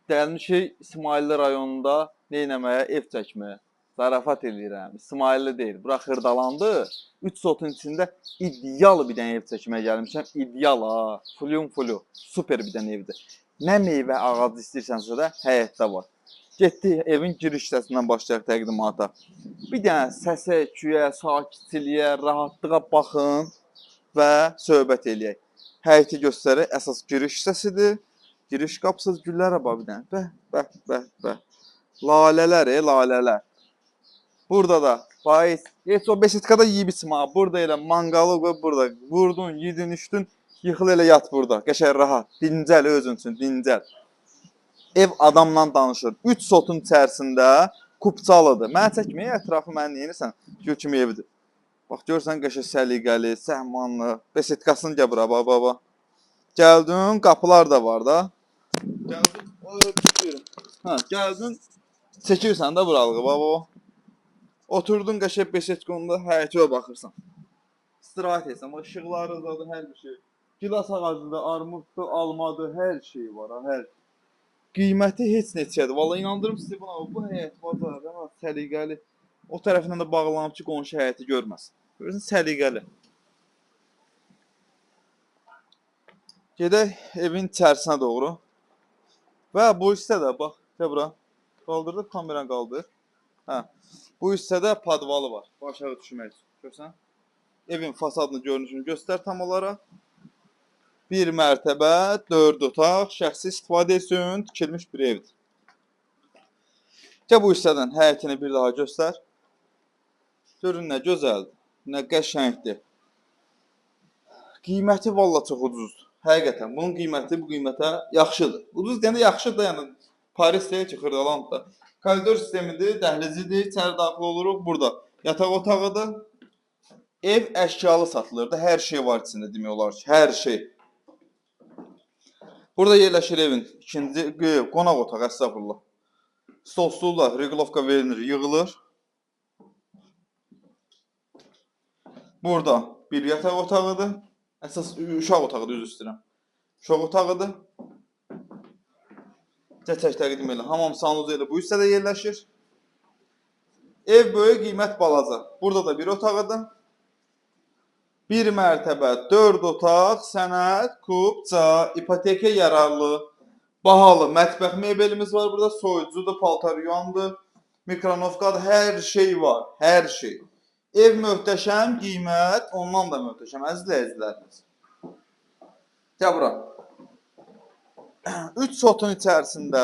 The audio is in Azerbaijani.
Gəlmişik İsmailli rayonunda neynəməyə, ev çəkməyə. Zarafat eləyirəm. İsmailli deyil. Bura xırdalandı. 3 sotun içində ideal bir dənə ev çəkməyə gəlmişəm. İdeal ha. Flu. Super bir dənə evdir. Nə meyvə ağacı istəyirsənsə də həyətdə var. Getdik evin giriş hissəsindən başlayaq təqdimata. Bir dənə səsə, küyə, sakitçiliyə, rahatlığa baxın və söhbət eləyək. Həyəti göstərək. Əsas giriş hissəsidir. Giriş qapısız güllərə bax bir dənə. Bəh. Lalələr, lalələr. Burada da faiz. Heç o beşitkada yeyib içmə. Burada elə manqalı qoy burada. Vurdun, yedin, içdin, yıxıl elə yat burada. Qəşəng rahat. Dincəl özün üçün, dincəl. Ev adamla danışır. 3 sotun içərisində kupçalıdır. Mənə çəkməyə ətrafı mənə neyirsən? Gör kimi evdir. Bax görsən qəşəng səliqəli, səhmanlı. Beşitkasını gəl bura, baba. Gəldin, qapılar da var da. Gəldin, çəkirsən də buralığı, baba. Oturdun qəşəng beşetkonda həyətə baxırsan. İstirahət etsən, bax işıqları zadı, hər bir şey. Gilas ağacıdır, armuddur, almadır, hər şey var, hər. Qiyməti heç neçədir. Vallahi inandırım sizi buna. Bu həyət var da, səliqəli. O tərəfindən də bağlanıb ki, qonşu həyəti görməsin. Görürsən, səliqəli. Gedək evin içərisinə doğru. Və bu hissədə bax, gəl bura. Qaldırdı, kameranı qaldır. Hə. Bu hissədə padvalı var. Aşağı düşmək üçün. Görsən? Evin fasadını, görünüşünü göstər tam olaraq. 1 mərtəbə, 4 otaq, şəxsi istifadə üçün tikilmiş bir evdir. Gəl bu hissədən həyətini bir daha göstər. Görün nə gözəldir, nə qəşəngdir. Qiyməti valla çox ucuzdur. Həqiqətən, bunun qiyməti bu qiymətə yaxşıdır. Ucuz deyəndə yaxşıdır da, yəni Paris deyil ki, xırdalanıb da. Koridor sistemidir, dəhlizidir, içəri daxil oluruq burada. Yataq otağıdır. Ev əşyalı satılır da, hər şey var içində demək olar ki, hər şey. Burada yerləşir evin ikinci qonaq otağı, əstəğfurullah. Stol stullar, reqlovka verilir, yığılır. Burada bir yataq otağıdır. Əsas uşaq otağıdır, üzr istəyirəm. Uşaq otağıdır. Çək təqdim elə. Hamam sanuzu elə bu hissədə yerləşir. Ev böyük, qiymət balaca. Burada da bir otağıdır. 1 mərtəbə, 4 otaq, sənəd, kubca, ipoteka yararlı, bahalı mətbəx mebelimiz var burada. Soyucudur, paltaryuyandır, mikronovkadır, hər şey var, hər şey. Ev möhtəşəm, qiymət ondan da möhtəşəm, əzizlərimiz. Gəl bura. 3 sotun içərisində